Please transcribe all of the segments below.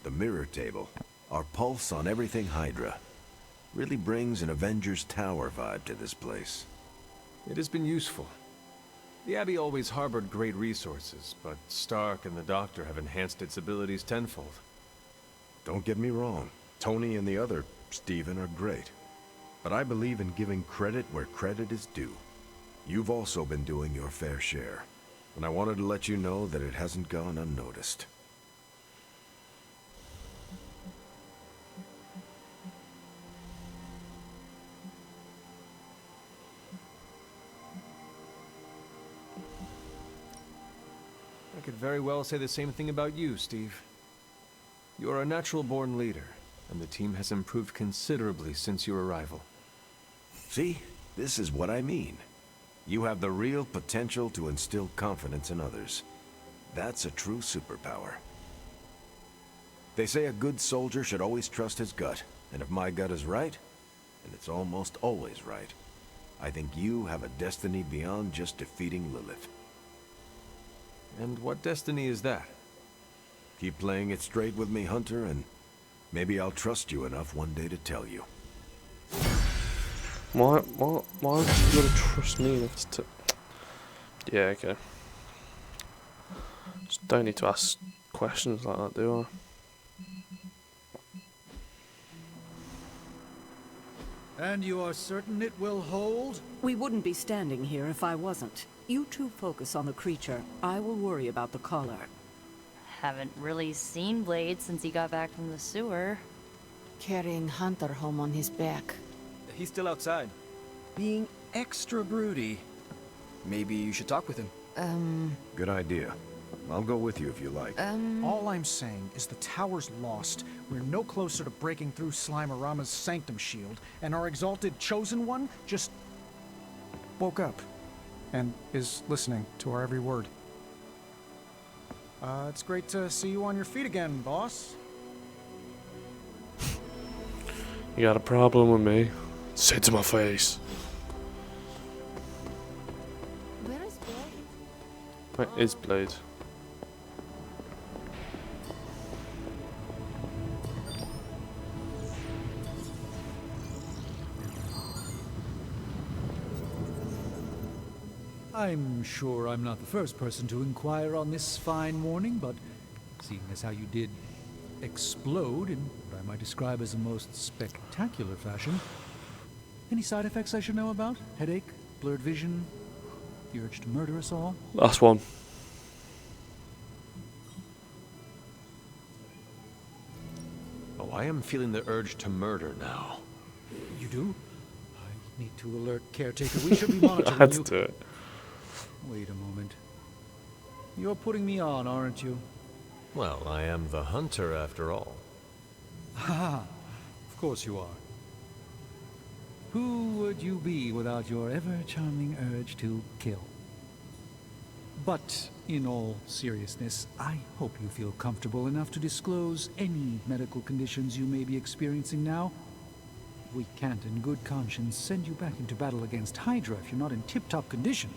The mirror table. Our pulse on everything Hydra. Really brings an Avengers Tower vibe to this place. It has been useful. The Abbey always harbored great resources, but Stark and the Doctor have enhanced its abilities tenfold. Don't get me wrong. Tony and the other Stephen are great. But I believe in giving credit where credit is due. You've also been doing your fair share. And I wanted to let you know that it hasn't gone unnoticed. I could very well say the same thing about you, Steve. You're a natural-born leader, and the team has improved considerably since your arrival. See? This is what I mean. You have the real potential to instill confidence in others. That's a true superpower. They say a good soldier should always trust his gut, and if my gut is right, and it's almost always right, I think you have a destiny beyond just defeating Lilith. And what destiny is that? Keep playing it straight with me, Hunter, and maybe I'll trust you enough one day to tell you. Why would you gotta trust me enough to... Yeah, okay. Just don't need to ask questions like that, do I? And you are certain it will hold? We wouldn't be standing here if I wasn't. You two focus on the creature. I will worry about the collar. Haven't really seen Blade since he got back from the sewer. Carrying Hunter home on his back. He's still outside. Being extra broody. Maybe you should talk with him. Good idea. I'll go with you if you like. All I'm saying is the tower's lost. We're no closer to breaking through Slimerama's sanctum shield, and our exalted chosen one just woke up and is listening to our every word. It's great to see you on your feet again, boss. You got a problem with me? Say it to my face. Where is Blade? Where is Blade? I'm sure I'm not the first person to inquire on this fine morning, but seeing as how you did explode in what I might describe as a most spectacular fashion, any side effects I should know about? Headache, blurred vision, the urge to murder us all? Last one. Oh, I am feeling the urge to murder now. You do? I need to alert caretaker. We should be monitoring I had to you. do it. Wait a moment. You're putting me on, aren't you? Well, I am the hunter after all. Ha! Of course you are. Who would you be without your ever-charming urge to kill? But, in all seriousness, I hope you feel comfortable enough to disclose any medical conditions you may be experiencing now. We can't in good conscience send you back into battle against Hydra if you're not in tip-top condition.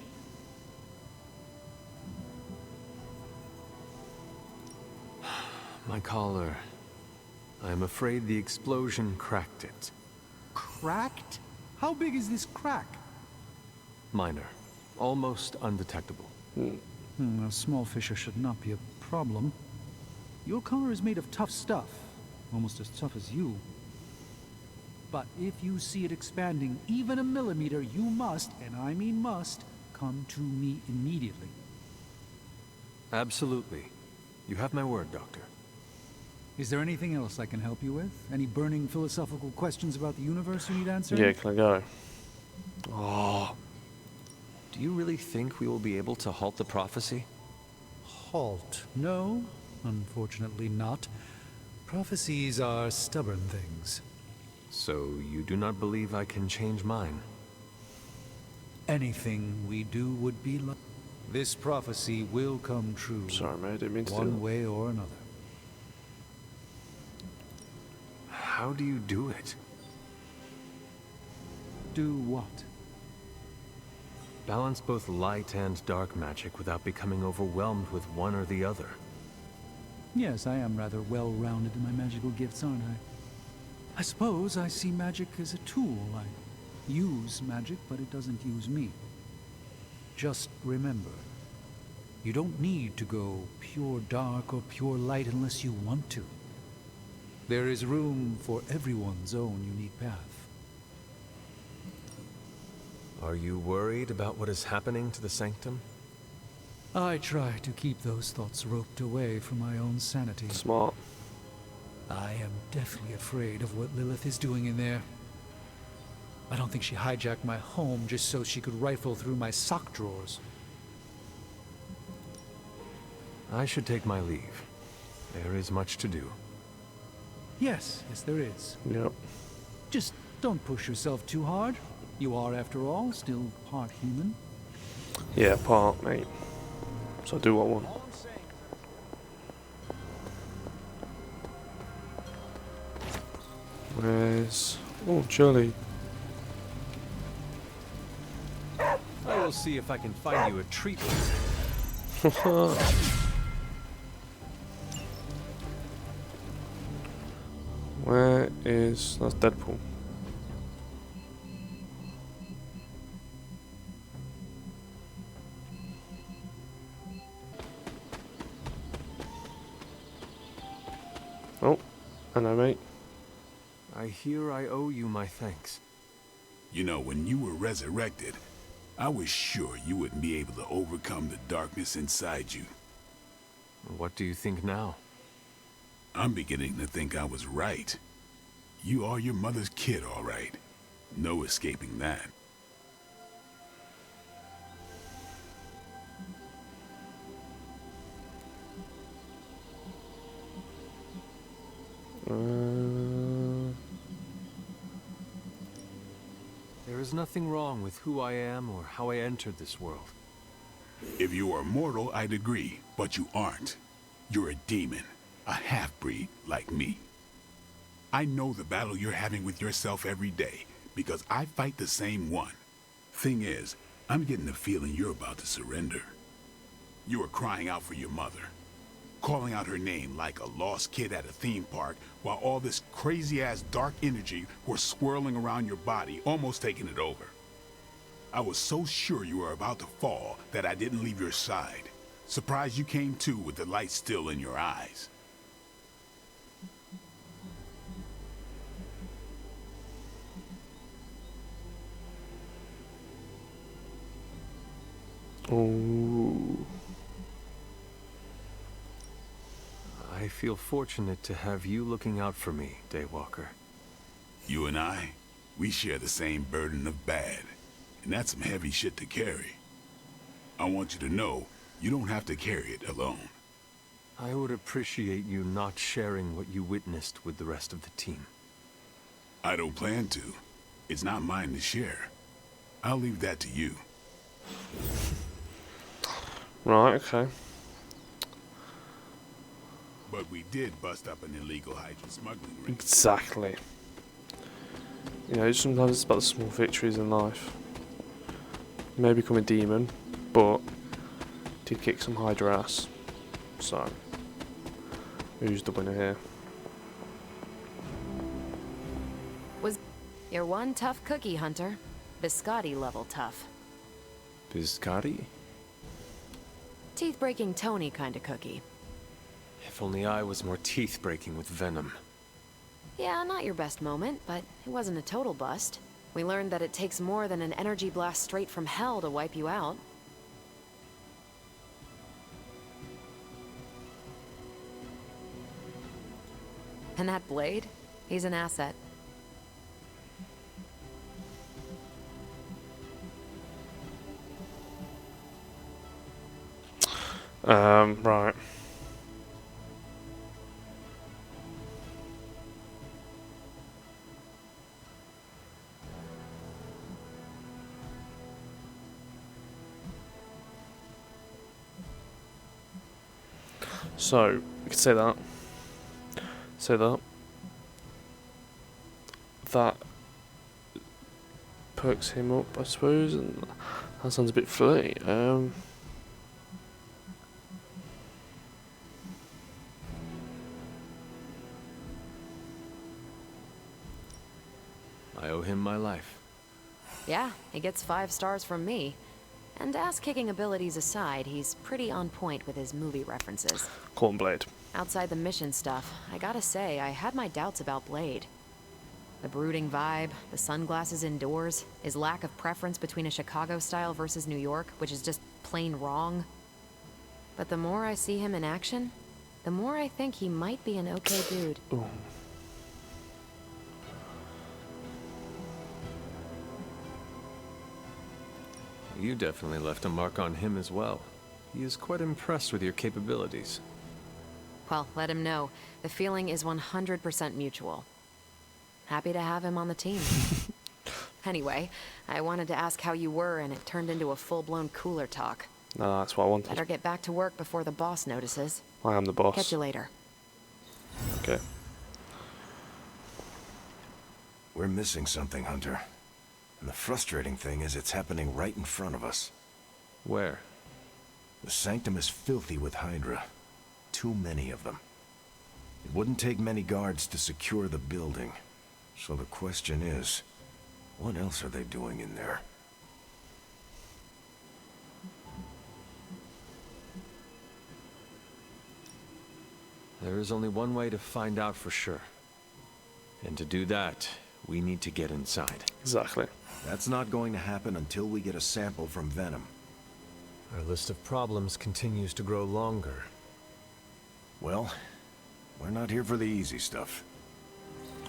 My collar. I am afraid the explosion cracked it. Cracked? How big is this crack? Minor. Almost undetectable. A small fissure should not be a problem. Your collar is made of tough stuff. Almost as tough as you. But if you see it expanding even a millimeter, you must, and I mean must, come to me immediately. Absolutely. You have my word, Doctor. Is there anything else I can help you with? Any burning philosophical questions about the universe you need answered? Yeah, can I go? Oh. Do you really think we will be able to halt the prophecy? Halt? No, unfortunately not. Prophecies are stubborn things. So you do not believe I can change mine? Anything we do would be like... This prophecy will come true. Sorry, mate, I didn't mean to do one that. way or another. How do you do it? Do what? Balance both light and dark magic without becoming overwhelmed with one or the other. Yes, I am rather well-rounded in my magical gifts, aren't I? I suppose I see magic as a tool. I use magic, but it doesn't use me. Just remember, you don't need to go pure dark or pure light unless you want to. There is room for everyone's own unique path. Are you worried about what is happening to the Sanctum? I try to keep those thoughts roped away from my own sanity. Smart. I am deathly afraid of what Lilith is doing in there. I don't think she hijacked my home just so she could rifle through my sock drawers. I should take my leave. There is much to do. Yes, there is. Yep. Just don't push yourself too hard. You are, after all, still part human. Yeah, part, mate. So do what I want. Where's... Oh, Jolly. I will see if I can find you a treat. Where is... That's Deadpool. Oh, hello, mate. I hear I owe you my thanks. You know, when you were resurrected, I was sure you wouldn't be able to overcome the darkness inside you. What do you think now? I'm beginning to think I was right. You are your mother's kid, all right. No escaping that. There is nothing wrong with who I am or how I entered this world. If you are mortal, I'd agree, but you aren't. You're a demon, a half-breed like me. I know the battle you're having with yourself every day, because I fight the same one. Thing is, I'm getting the feeling you're about to surrender. You are crying out for your mother, calling out her name like a lost kid at a theme park, while all this crazy-ass dark energy was swirling around your body, almost taking it over. I was so sure you were about to fall that I didn't leave your side. Surprised you came to with the light still in your eyes. Oh. I feel fortunate to have you looking out for me, Daywalker. You and I, we share the same burden of bad, and that's some heavy shit to carry. I want you to know, you don't have to carry it alone. I would appreciate you not sharing what you witnessed with the rest of the team. I don't plan to. It's not mine to share. I'll leave that to you. Right, okay. But we did bust up an illegal Hydra smuggling ring. Exactly. You know, sometimes it's about the small victories in life. You may become a demon, but did kick some Hydra ass. So, who's the winner here? You're one tough cookie, Hunter. Biscotti level tough. Biscotti? Teeth-breaking Tony kind of cookie. If only I was more teeth-breaking with venom. Yeah, not your best moment, but it wasn't a total bust. We learned that it takes more than an energy blast straight from hell to wipe you out. And that blade? He's an asset. Right. So, we could say that. Say that. That perks him up, I suppose, and that sounds a bit flirty. owe him my life. Yeah, he gets 5 stars from me. And ass-kicking abilities aside, he's pretty on point with his movie references. Cornblade. Outside the mission stuff, I gotta say, I had my doubts about Blade. The brooding vibe, the sunglasses indoors, his lack of preference between a Chicago style versus New York, which is just plain wrong. But the more I see him in action, the more I think he might be an okay dude. Ooh. You definitely left a mark on him as well. He is quite impressed with your capabilities. Well, let him know. The feeling is 100% mutual. Happy to have him on the team. Anyway, I wanted to ask how you were, and it turned into a full-blown cooler talk. No, that's what I wanted. Better get back to work before the boss notices. I am the boss. Catch you later. Okay. We're missing something, Hunter. And the frustrating thing is it's happening right in front of us. Where? The Sanctum is filthy with Hydra. Too many of them. It wouldn't take many guards to secure the building. So the question is, what else are they doing in there? There is only one way to find out for sure. And to do that, we need to get inside. Exactly. That's not going to happen until we get a sample from Venom. Our list of problems continues to grow longer. Well, we're not here for the easy stuff.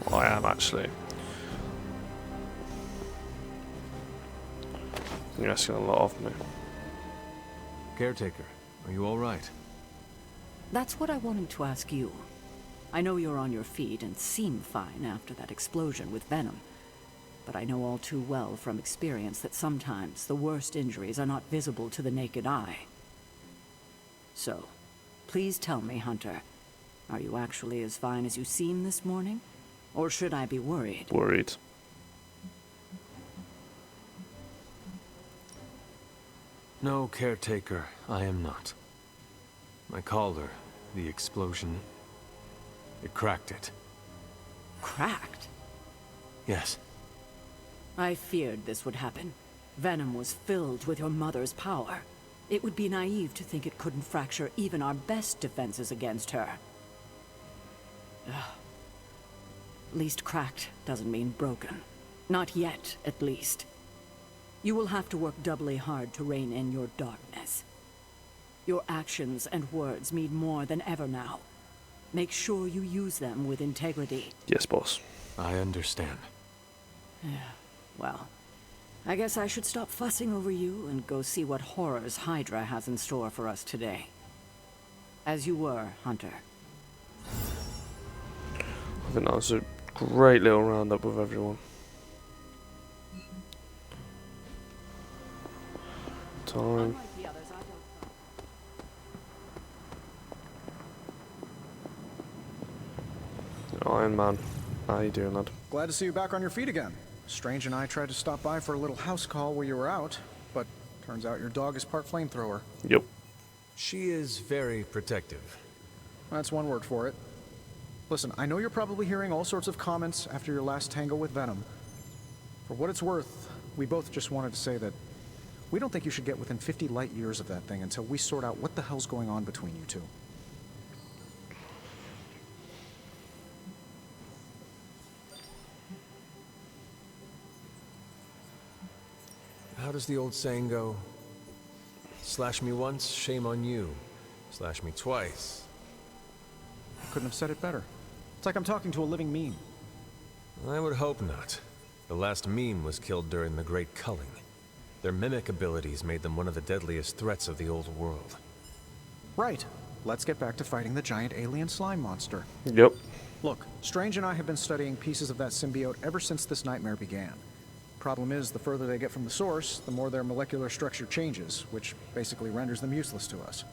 Well, I am actually. You're asking a lot of me. Caretaker, are you all right? That's what I wanted to ask you. I know you're on your feet and seem fine after that explosion with Venom. But I know all too well from experience that sometimes the worst injuries are not visible to the naked eye. So, please tell me, Hunter, are you actually as fine as you seem this morning? Or should I be worried? Worried. No, Caretaker, I am not. My collar, the explosion, it cracked it. Cracked? Yes. I feared this would happen. Venom was filled with your mother's power. It would be naive to think it couldn't fracture even our best defenses against her. Ugh. At least cracked doesn't mean broken. Not yet, at least. You will have to work doubly hard to rein in your darkness. Your actions and words mean more than ever now. Make sure you use them with integrity. Yes, boss. I understand. Yeah, well, I guess I should stop fussing over you and go see what horrors Hydra has in store for us today. As you were, Hunter. I think that was a great little roundup with everyone. Time. Iron Man, how you doing, lad? Glad to see you back on your feet again. Strange and I tried to stop by for a little house call while you were out, but turns out your dog is part flamethrower. Yep. She is very protective. That's one word for it. Listen, I know you're probably hearing all sorts of comments after your last tangle with Venom. For what it's worth, we both just wanted to say that we don't think you should get within 50 light years of that thing until we sort out what the hell's going on between you two. How does the old saying go? Slash me once, shame on you. Slash me twice. Couldn't have said it better. It's like I'm talking to a living meme. I would hope not. The last meme was killed during the Great Culling. Their mimic abilities made them one of the deadliest threats of the old world. Right. Let's get back to fighting the giant alien slime monster. Yep. Look, Strange and I have been studying pieces of that symbiote ever since this nightmare began. Problem is, the further they get from the source, the more their molecular structure changes, which basically renders them useless to us.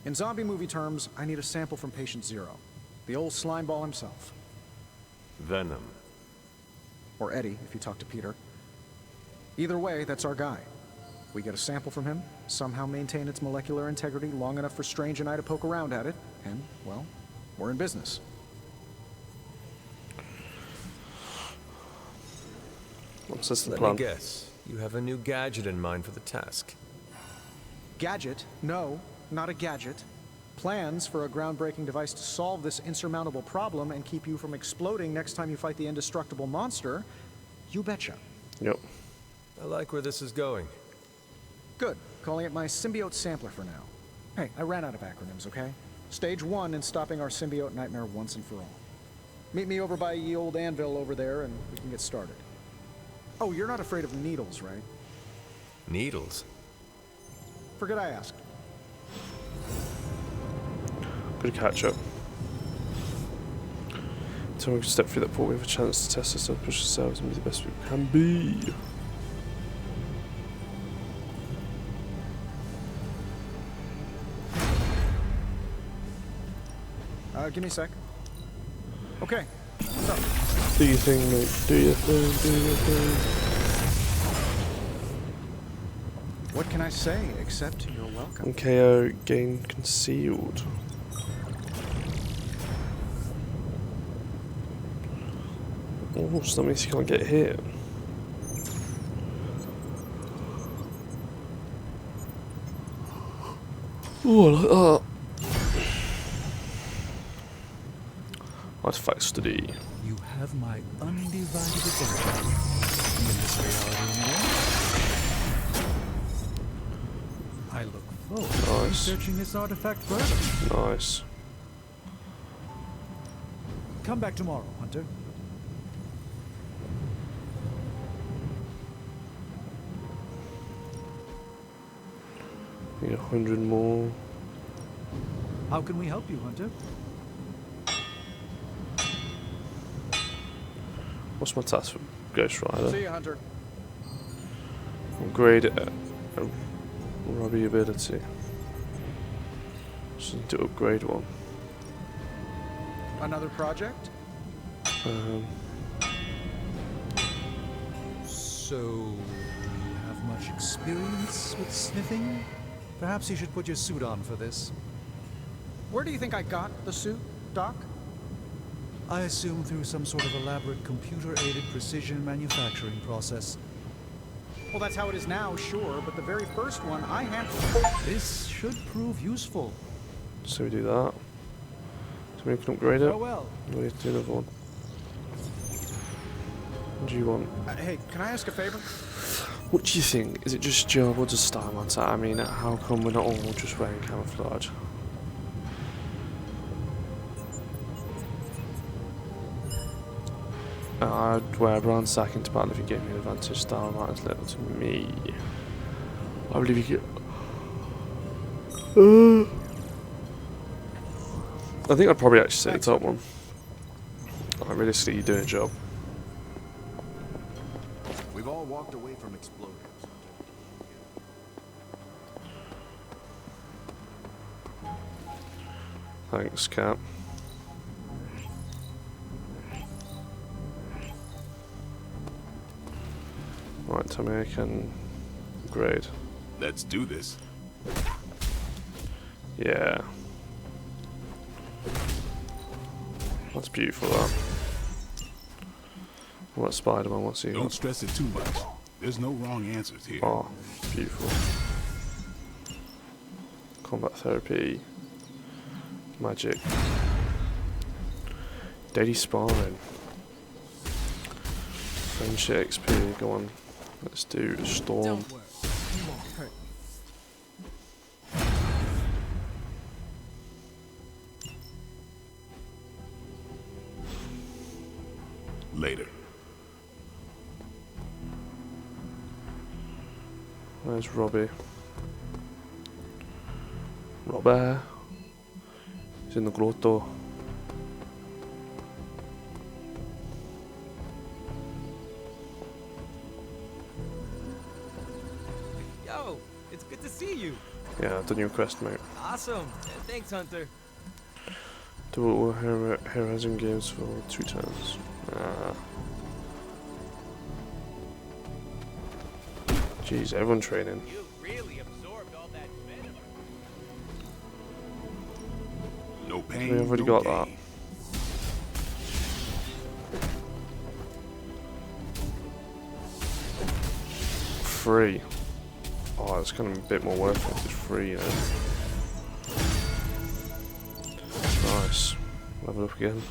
In zombie movie terms, I need a sample from Patient Zero. The old slime ball himself. Venom. Or Eddie, if you talk to Peter. Either way, that's our guy. We get a sample from him, somehow maintain its molecular integrity long enough for Strange and I to poke around at it, and, well, we're in business. What's this the Let plan? me guess. You have a new gadget in mind for the task. Gadget? No, not a gadget. Plans for a groundbreaking device to solve this insurmountable problem and keep you from exploding next time you fight the indestructible monster? You betcha. Yep. I like where this is going. Good. Calling it my symbiote sampler for now. Hey, I ran out of acronyms, okay? Stage 1 in stopping our symbiote nightmare once and for all. Meet me over by ye old anvil over there and we can get started. Oh, you're not afraid of needles, right? Needles? Forget I asked. Good catch up. So we can step through that port, we have a chance to test ourselves, push ourselves, and be the best we can be. Give me a sec. Okay, so. Do your thing, mate. Do your thing, do your thing. What can I say except you're welcome? And KO gain concealed. Oh, so that means you can't get hit. Oh, I like that. Artifacts study. You have my undivided attention. In this reality, anyway. I look forward to researching this artifact further. Nice. Come back tomorrow, Hunter. Need 100 more. How can we help you, Hunter? What's my task for Ghost Rider? See you, Hunter. Upgrade Robbie ability. Just need to upgrade one. Another project? So, you have much experience with sniffing? Perhaps you should put your suit on for this. Where do you think I got the suit, Doc? I assume through some sort of elaborate computer-aided precision manufacturing process. Well, that's how it is now, sure, but the very first one I handled. This should prove useful. So we do that. So we can upgrade it. Farewell. We need to do another one. What do you want? Hey, can I ask a favor? What do you think? Is it just job or just style matter? I mean, how come we're not all just wearing camouflage? I'd wear a brown sack into battle if you gave me an advantage. Style matters little to me. I believe you get. I think I'd probably actually say the top one. Realistically, you're doing a job. We've all walked away from explosions. Thanks, Cap. Right, tell me I can upgrade. Let's do this. Yeah. That's beautiful, that. What Spider-Man, what's he got? Don't stress it too much. There's no wrong answers here. Oh, beautiful. Combat therapy. Magic. Daily sparring. Friendship XP, go on. Let's do Storm. Don't worry, you won't hurt me. Later. Where's Robbie? Robbie. He's in the grotto. Yo, it's good to see you. Yeah, I've done your quest, mate. Awesome. Thanks, Hunter. Do all heroes in games for 2 turns. Jeez, everyone training. You really absorbed all that venom. No pain. We've already no got that. gain. free. Oh, it's kind of a bit more worth it if it's free, you know. Nice. Level up again.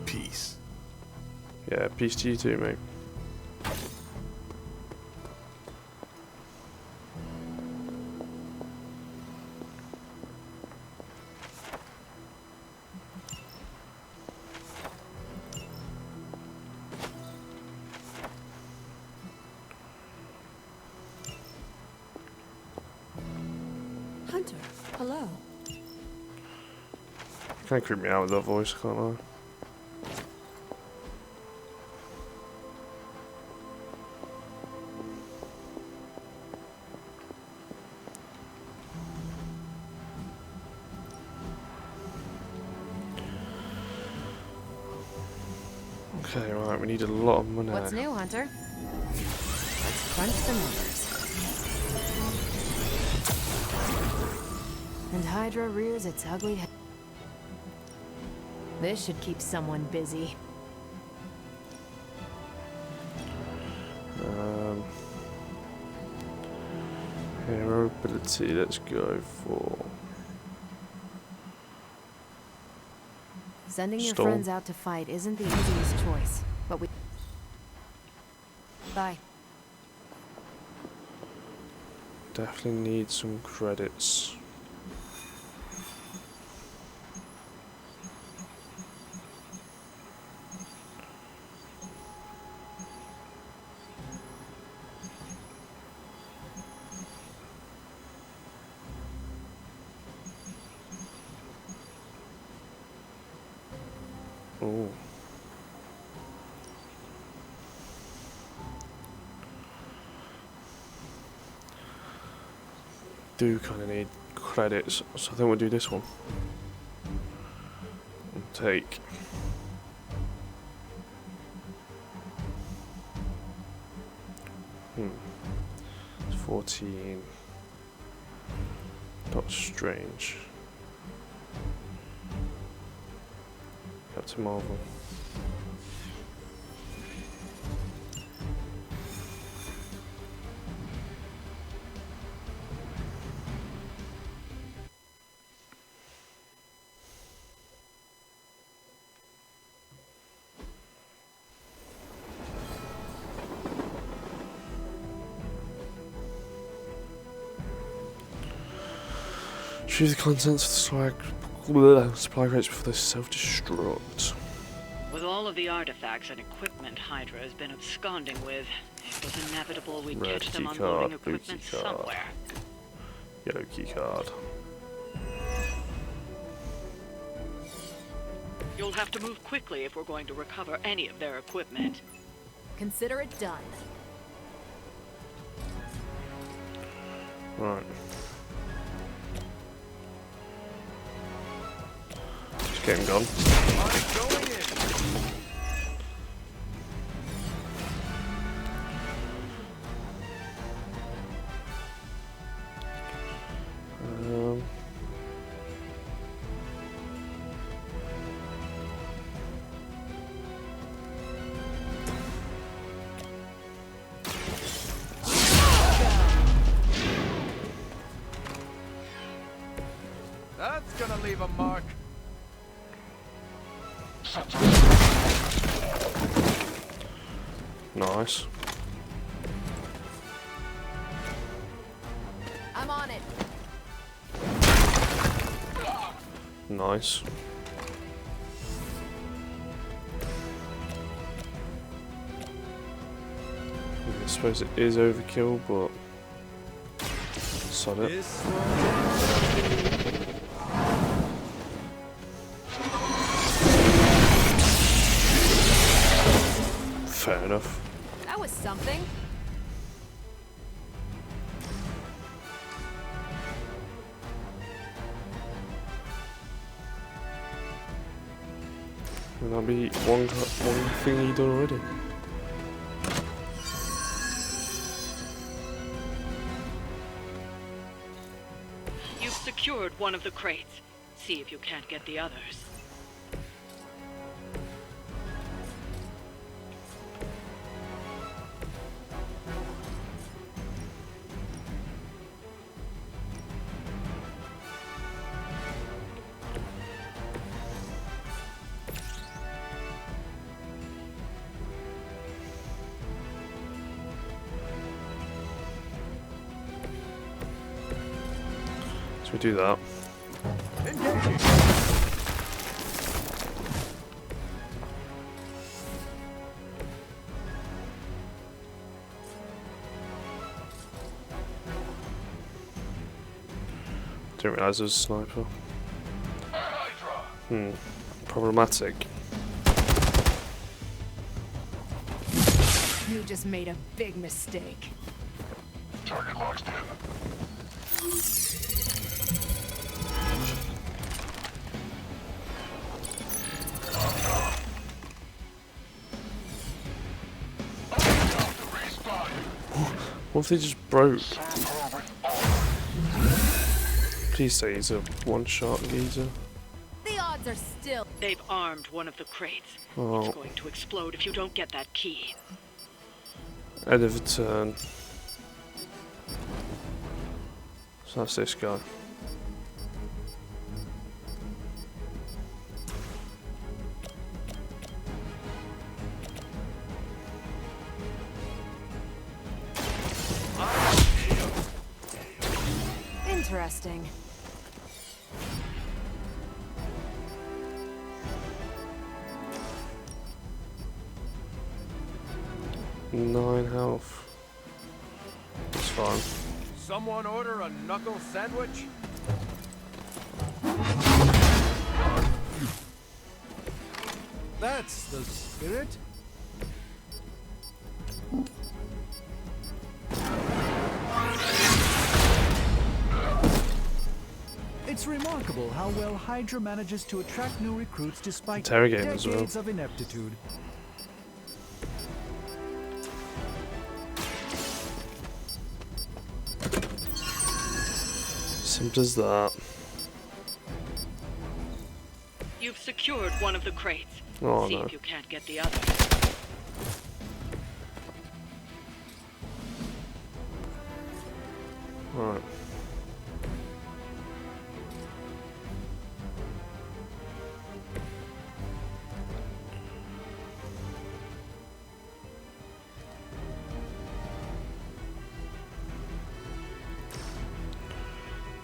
Peace. Yeah, peace to you too, mate. Hunter, hello. Kind of creep me out with that voice, can't I? Okay, right, we need a lot of money. What's new, Hunter? Let's crunch the numbers. And Hydra rears its ugly head. This should keep someone busy. Hero ability, let's go for Sending your Storm. friends out to fight isn't the easiest choice, but we... Bye. Definitely need some credits. Oh. Do kind of need credits, so I think we'll do this one. And take. It's 14. That's strange. Captain Marvel. Choose the contents of the supply crates before they self-destruct. With all of the artifacts and equipment Hydra has been absconding with, it was inevitable we'd Red catch them key unloading card, blue equipment key card. somewhere. Yellow key card. You'll have to move quickly if we're going to recover any of their equipment. Consider it done. Right. Just get him gone. That's gonna leave a mark. Nice. I'm on it. Nice. I suppose it is overkill, but sod it. Fair enough. That was something. And that'll be one thing you done already. You've secured one of the crates. See if you can't get the others. So we do that. Didn't realise there was a sniper. Problematic. You just made a big mistake. Target locked in. What if they just broke? Please say he's a one-shot geezer. The odds are still. They've armed one of the crates. Oh. It's going to explode if you don't get that key. End of a turn. So that's this guy. Interesting. Nine health. That's fine. Someone order a knuckle sandwich? That's the spirit. It's remarkable how well Hydra manages to attract new recruits despite Interrogate as well. decades of ineptitude. Simple as that. You've secured one of the crates. Oh See no. if you can't get the other. Alright.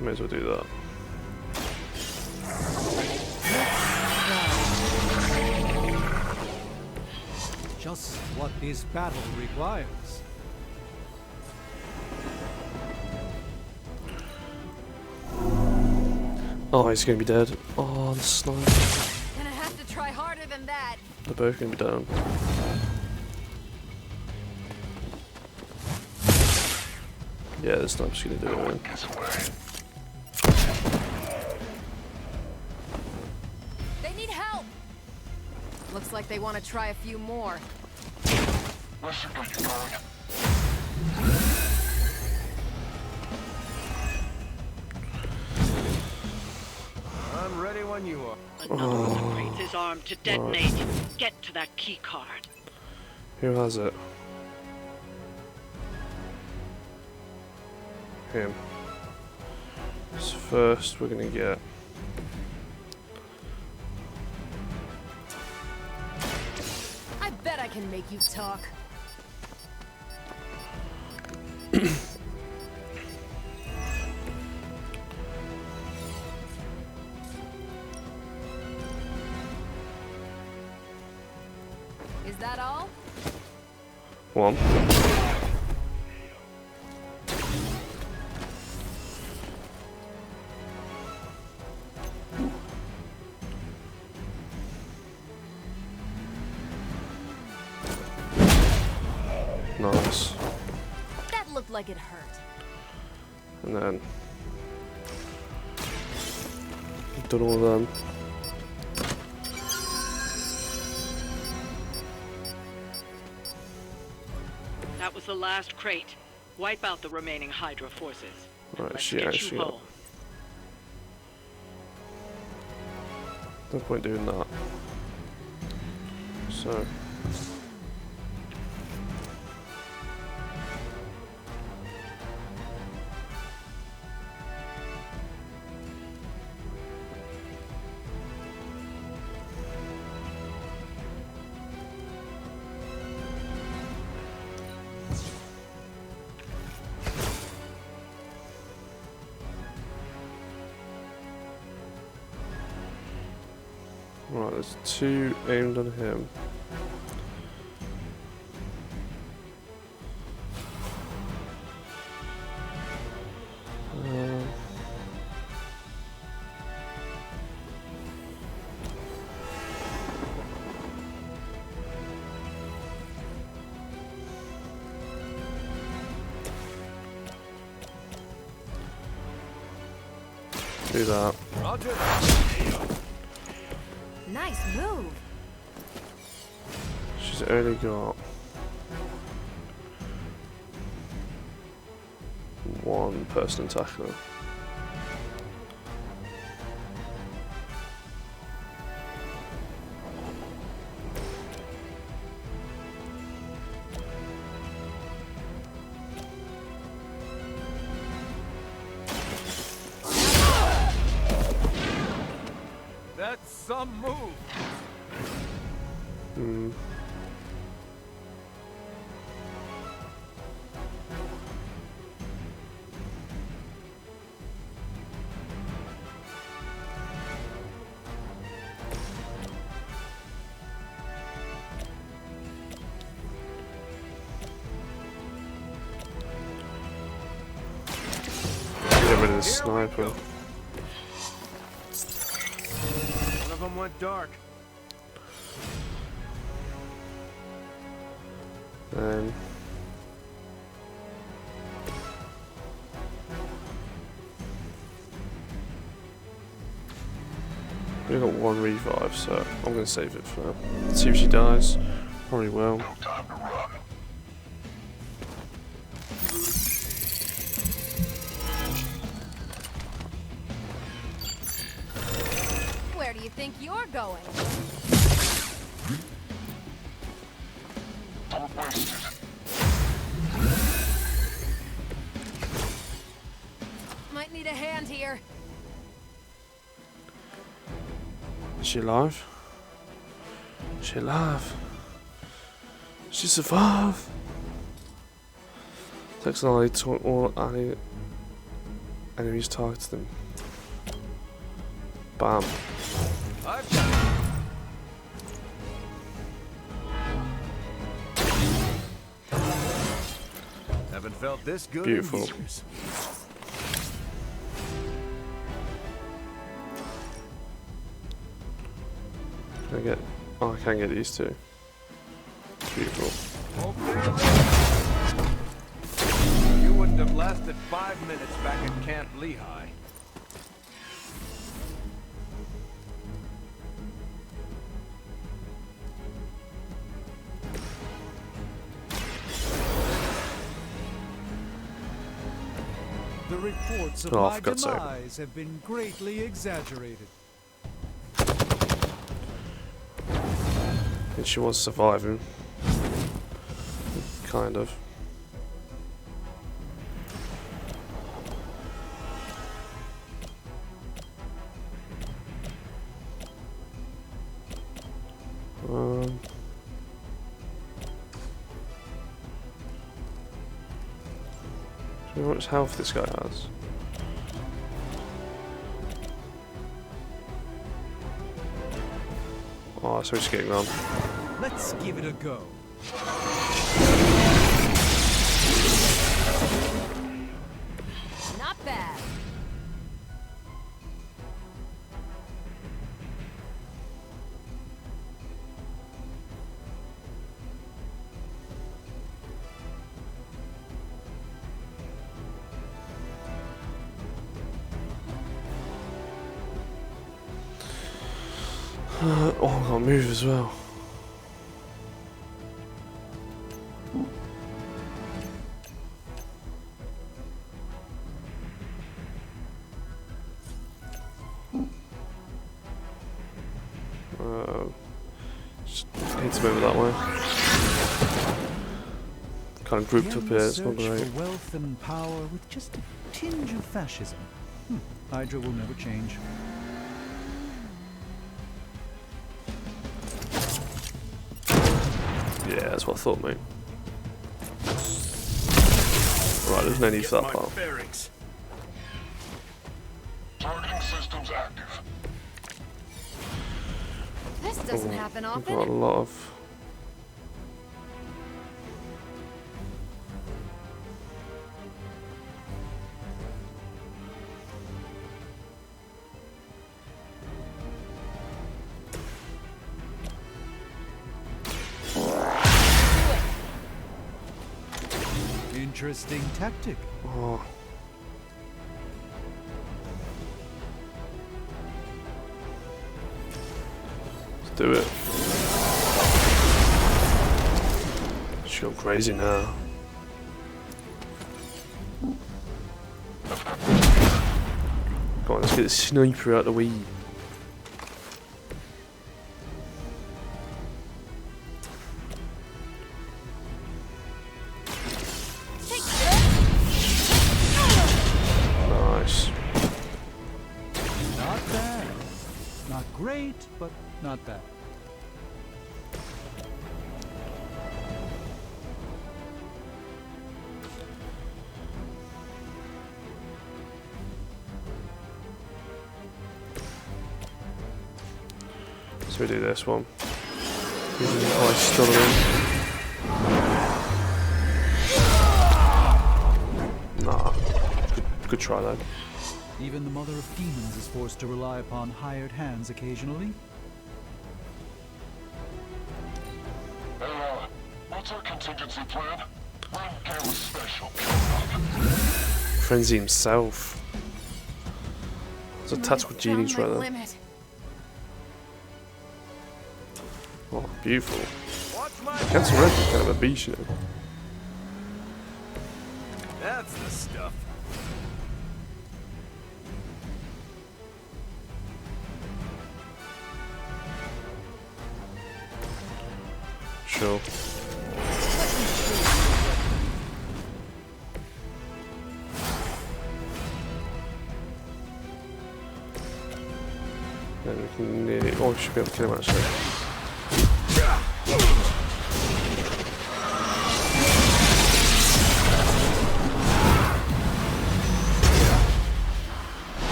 May as well do that. Just what this battle requires. Oh, he's gonna be dead. Oh, the sniper. Gonna have to try harder than that. They're both gonna be down. Yeah, the sniper's gonna do it, man. They need help. Looks like they want to try a few more. I'm ready when you are. Another one of the crates is armed to detonate. Get to that key card. Who has it? Him. So first we're gonna get I bet I can make you talk. Is that all? one. Nice. That looked like it hurt. And then done all of them. That was the last crate. Wipe out the remaining Hydra forces. Right, Let's she get actually you got. home. No point doing that. So. Right, there's 2 aimed on him. Do that. Roger. Nice move. She's only got 1 person tackler. That's some move. Get rid of the sniper. One of them went dark. And we got 1 revive, so I'm gonna save it for now. See if she dies. Probably will. Where do you think you're going? Might need a hand here. Is she alive? Is she alive? She survived. Takes an eye to all enemies target them. Bam. Haven't felt this good Beautiful. in years. Can I get? Oh, I can get these 2. Beautiful. You wouldn't have lasted 5 minutes back at Camp Lehigh. The reports of Oh, my for God's sake. demise have been greatly exaggerated. And she was surviving. Kind of. Do you know how much health this guy has? Oh, so he's getting on. Let's give it a go. Not bad. Oh, I can't move as well. Just need to move it that way. Kind of grouped up here, it's not Search great. for wealth and power with just a tinge of fascism. Hydra will never change. Yeah, that's what I thought, mate. Right, there's no need for that part. Bearings. Targeting systems active. This doesn't Oh, happen we've often. got a lot of... Interesting tactic. Oh. Let's do it. She's gone crazy now. Come on, let's get the sniper out the way. Nice. Not bad. Not great, but not bad. So we do this one. Oh, still in. Nah. Good try though. Even the mother of demons is forced to rely upon hired hands occasionally. What's our contingency plan? Run Gale's special. Frenzy himself. It's a tactical genius right there. Limit. Oh, beautiful. Cancel red is kind of a beast, you know. That's the stuff. Sure. Then we can nearly... Oh, we should be able to kill him actually.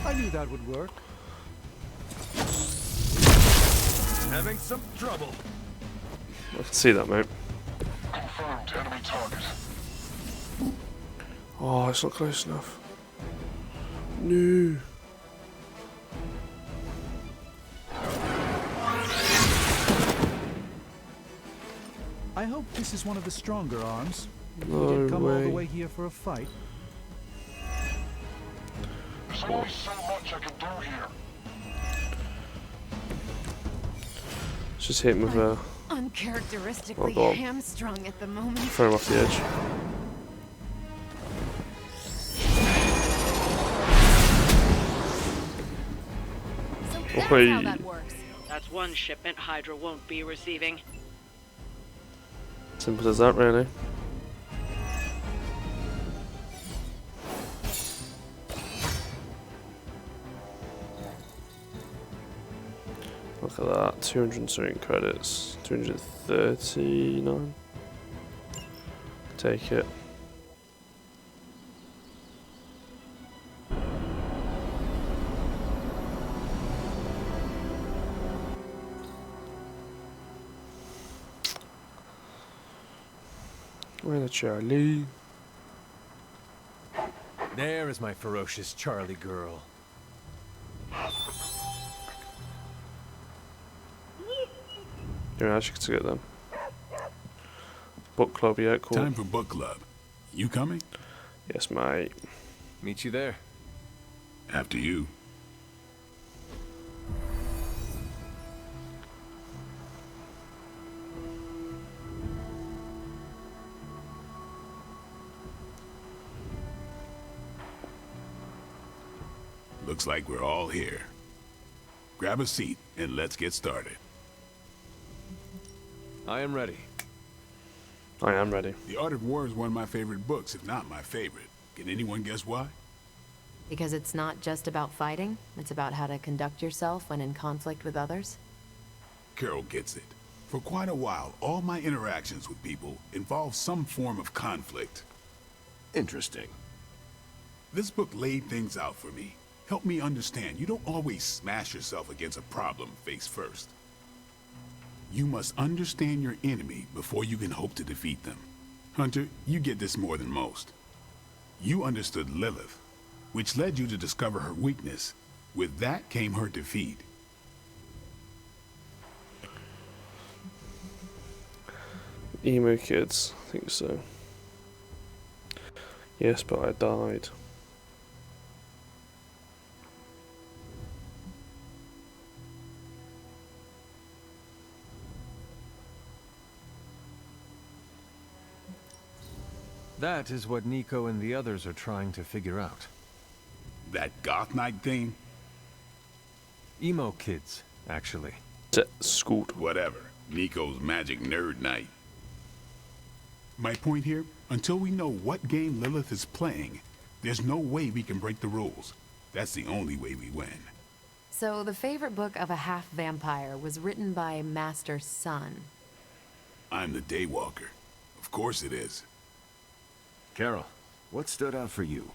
I knew that would work. Having some trouble. I can see that, mate. Confirmed enemy target. Oh, it's not close enough. No. I hope this is one of the stronger arms. No You did come all the way. way here for a fight. There's only so much I can do here. Let's just hit him with a... Uncharacteristically Oh, God. hamstrung at the moment. Throw him off the edge. So Oh, that's how hey. that works. That's one shipment Hydra won't be receiving. Simple as that, really. Look at that, 200 credits, 239. Take it. Where the Charlie? There is my ferocious Charlie girl. Yeah, I should get them. Book club, yeah, cool. Time for book club. You coming? Yes, mate. Meet you there. After you. Looks like we're all here. Grab a seat and let's get started. I am ready. I am ready. The Art of War is one of my favorite books, if not my favorite. Can anyone guess why? Because it's not just about fighting, it's about how to conduct yourself when in conflict with others. Carol gets it. For quite a while, all my interactions with people involve some form of conflict. Interesting. This book laid things out for me. Help me understand. You don't always smash yourself against a problem face first. You must understand your enemy before you can hope to defeat them. Hunter, you get this more than most. You understood Lilith, which led you to discover her weakness. With that came her defeat. Emo kids, I think so. Yes, but I died. That is what Nico and the others are trying to figure out. That goth night thing? Emo kids, actually. Scoot. Whatever. Nico's magic nerd night. My point here, until we know what game Lilith is playing, there's no way we can break the rules. That's the only way we win. So the favorite book of a half-vampire was written by Master's son. I'm the Daywalker. Of course it is. Carol, what stood out for you?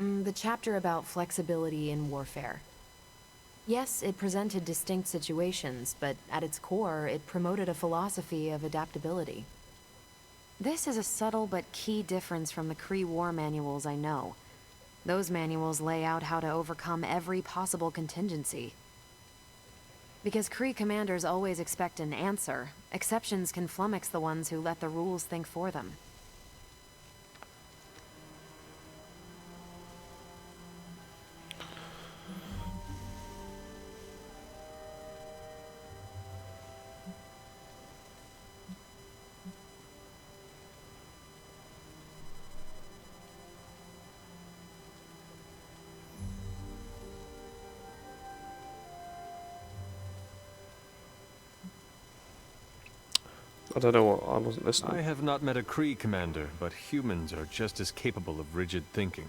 The chapter about flexibility in warfare. Yes, it presented distinct situations, but at its core, it promoted a philosophy of adaptability. This is a subtle but key difference from the Kree war manuals I know. Those manuals lay out how to overcome every possible contingency. Because Kree commanders always expect an answer, exceptions can flummox the ones who let the rules think for them. I don't know what, I wasn't listening. I have not met a Kree commander, but humans are just as capable of rigid thinking.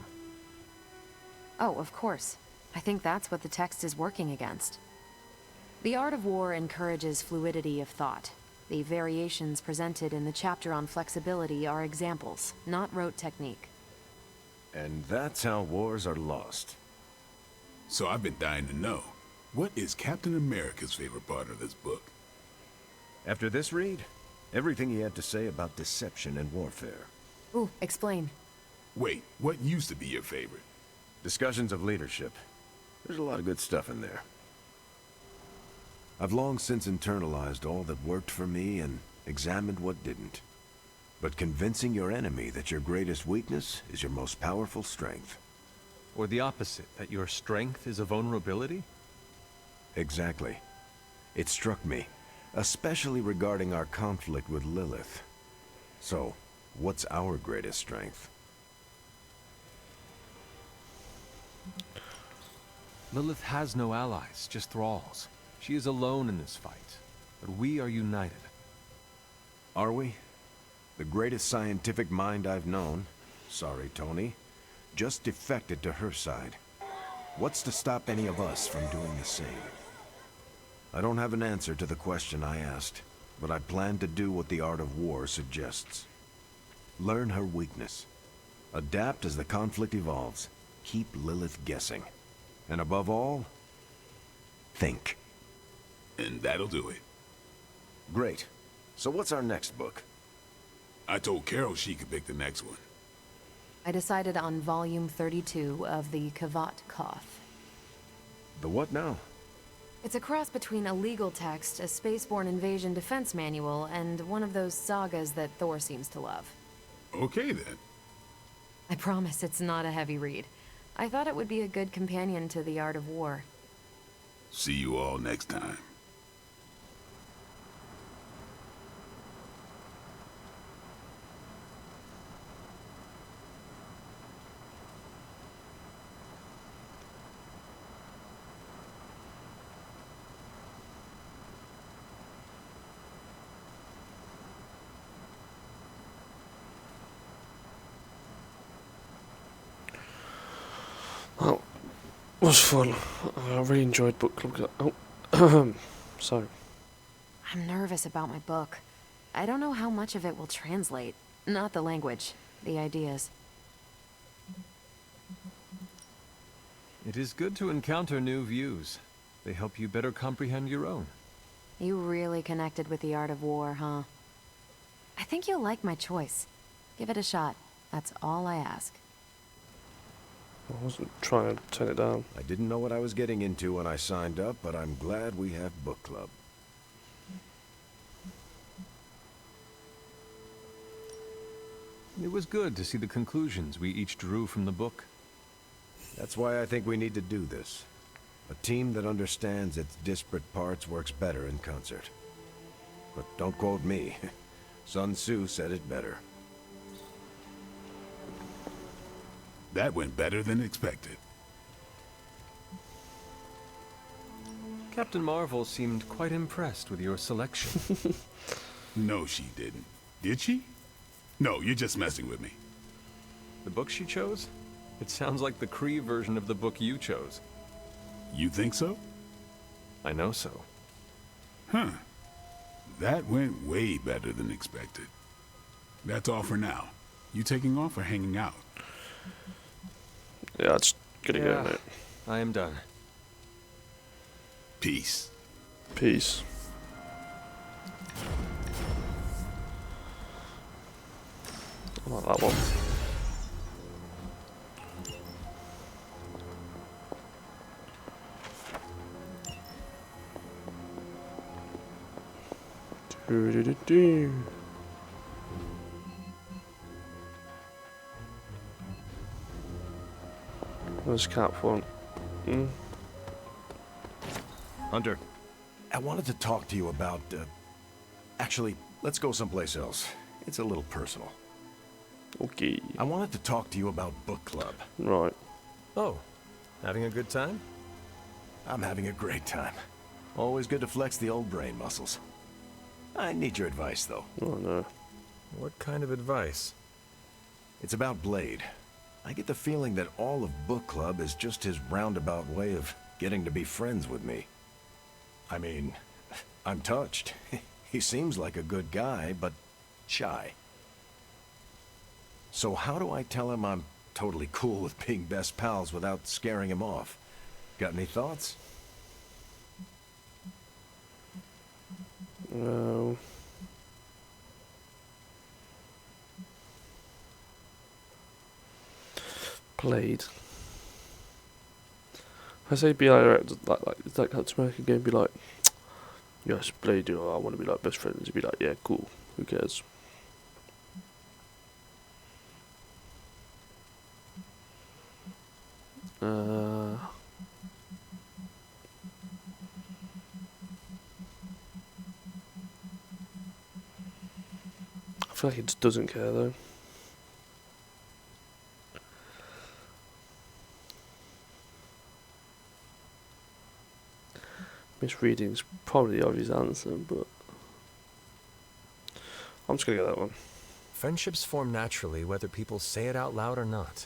Oh, of course. I think that's what the text is working against. The art of war encourages fluidity of thought. The variations presented in the chapter on flexibility are examples, not rote technique. And that's how wars are lost. So I've been dying to know, what is Captain America's favorite part of this book? After this read, everything he had to say about deception and warfare. Ooh, explain. Wait, what used to be your favorite? Discussions of leadership. There's a lot of good stuff in there. I've long since internalized all that worked for me and examined what didn't. But convincing your enemy that your greatest weakness is your most powerful strength. Or the opposite, that your strength is a vulnerability? Exactly. It struck me, especially regarding our conflict with Lilith. So, what's our greatest strength? Lilith has no allies, just thralls. She is alone in this fight, but we are united. Are we? The greatest scientific mind I've known, sorry Tony, just defected to her side. What's to stop any of us from doing the same? I don't have an answer to the question I asked, but I plan to do what the art of war suggests. Learn her weakness. Adapt as the conflict evolves. Keep Lilith guessing. And above all, think. And that'll do it. Great. So what's our next book? I told Carol she could pick the next one. I decided on volume 32 of the Kavat Koth. The what now? It's a cross between a legal text, a spaceborne invasion defense manual, and one of those sagas that Thor seems to love. Okay then. I promise it's not a heavy read. I thought it would be a good companion to the art of war. See you all next time. Well, it was fun. I really enjoyed book club. Oh, so. I'm nervous about my book. I don't know how much of it will translate. Not the language, the ideas. It is good to encounter new views. They help you better comprehend your own. You really connected with the art of war, huh? I think you'll like my choice. Give it a shot. That's all I ask. I wasn't trying to turn it down. I didn't know what I was getting into when I signed up, but I'm glad we have book club. It was good to see the conclusions we each drew from the book. That's why I think we need to do this. A team that understands its disparate parts works better in concert. But don't quote me. Sun Tzu said it better. That went better than expected. Captain Marvel seemed quite impressed with your selection. No, she didn't. Did she? No, you're just messing with me. The book she chose? It sounds like the Kree version of the book you chose. You think so? I know so. Huh. That went way better than expected. That's all for now. You taking off or hanging out? Yeah, it's gonna go, mate. I am done. Peace. Peace. I like that one. Do-do-do-do. Where's Cap one? Hunter, I wanted to talk to you about, actually, let's go someplace else. It's a little personal. Okay. I wanted to talk to you about book club. Right. Oh, having a good time? I'm having a great time. Always good to flex the old brain muscles. I need your advice, though. Oh, no. What kind of advice? It's about Blade. I get the feeling that all of book club is just his roundabout way of getting to be friends with me. I mean, I'm touched. He seems like a good guy, but shy. So how do I tell him I'm totally cool with being best pals without scaring him off? Got any thoughts? No. Blade. I say be like that Captain America game, be like, yes, Blade, you know, I want to be like best friends. Be like, yeah, cool. Who cares? I feel like he just doesn't care though. Misreading's probably the obvious answer, but I'm just gonna get that one. Friendships form naturally whether people say it out loud or not.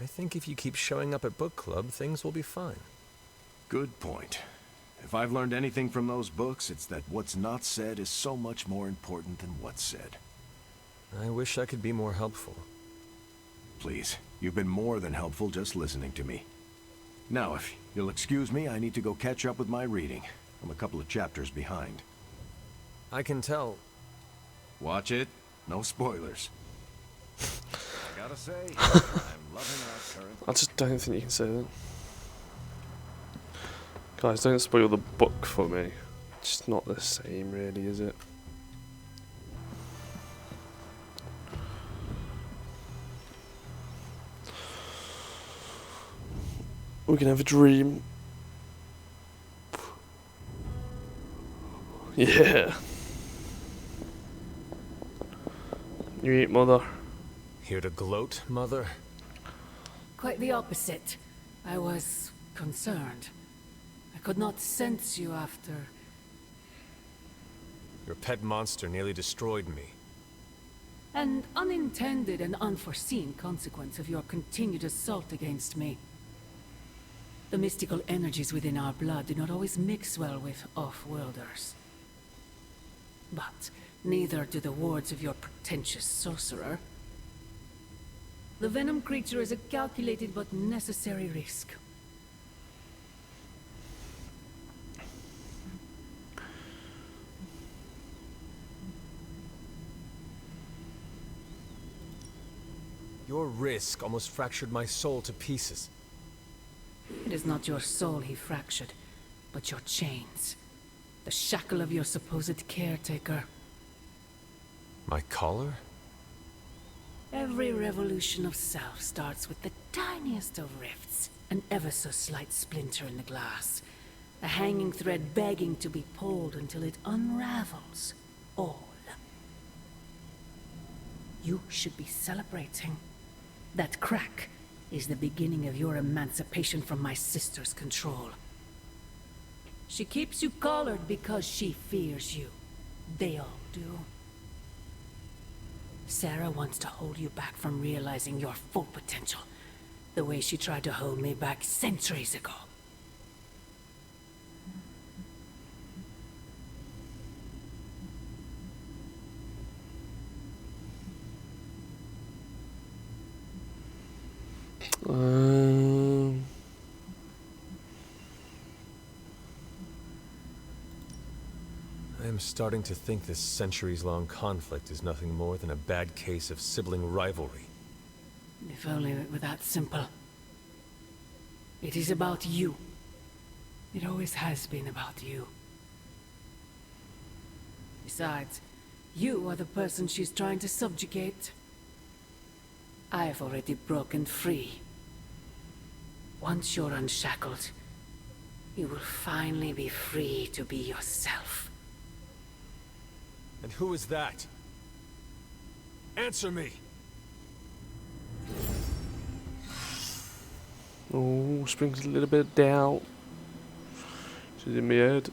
I think if you keep showing up at book club, things will be fine. Good point. If I've learned anything from those books, it's that what's not said is so much more important than what's said. I wish I could be more helpful. Please, you've been more than helpful just listening to me. Now, if you'll excuse me, I need to go catch up with my reading. I'm a couple of chapters behind. I can tell. Watch it. No spoilers. I gotta say, I'm loving our current... I just don't think you can say that. Guys, don't spoil the book for me. It's just not the same, really, is it? We can have a dream. Yeah. You eat, mother. Here to gloat, mother? Quite the opposite. I was concerned. I could not sense you after... Your pet monster nearly destroyed me. An unintended and unforeseen consequence of your continued assault against me. The mystical energies within our blood do not always mix well with off-worlders. But neither do the wards of your pretentious sorcerer. The venom creature is a calculated but necessary risk. Your risk almost fractured my soul to pieces. It is not your soul he fractured, but your chains. The shackle of your supposed caretaker. My collar? Every revolution of self starts with the tiniest of rifts. An ever so slight splinter in the glass. A hanging thread begging to be pulled until it unravels. All. You should be celebrating. That crack is the beginning of your emancipation from my sister's control. She keeps you collared because she fears you. They all do. Sarah wants to hold you back from realizing your full potential, the way she tried to hold me back centuries ago. I am starting to think this centuries-long conflict is nothing more than a bad case of sibling rivalry. If only it were that simple. It is about you. It always has been about you. Besides, you are the person she's trying to subjugate. I have already broken free. Once you're unshackled, you will finally be free to be yourself. And who is that? Answer me! Oh, springs a little bit of doubt. She's in my head.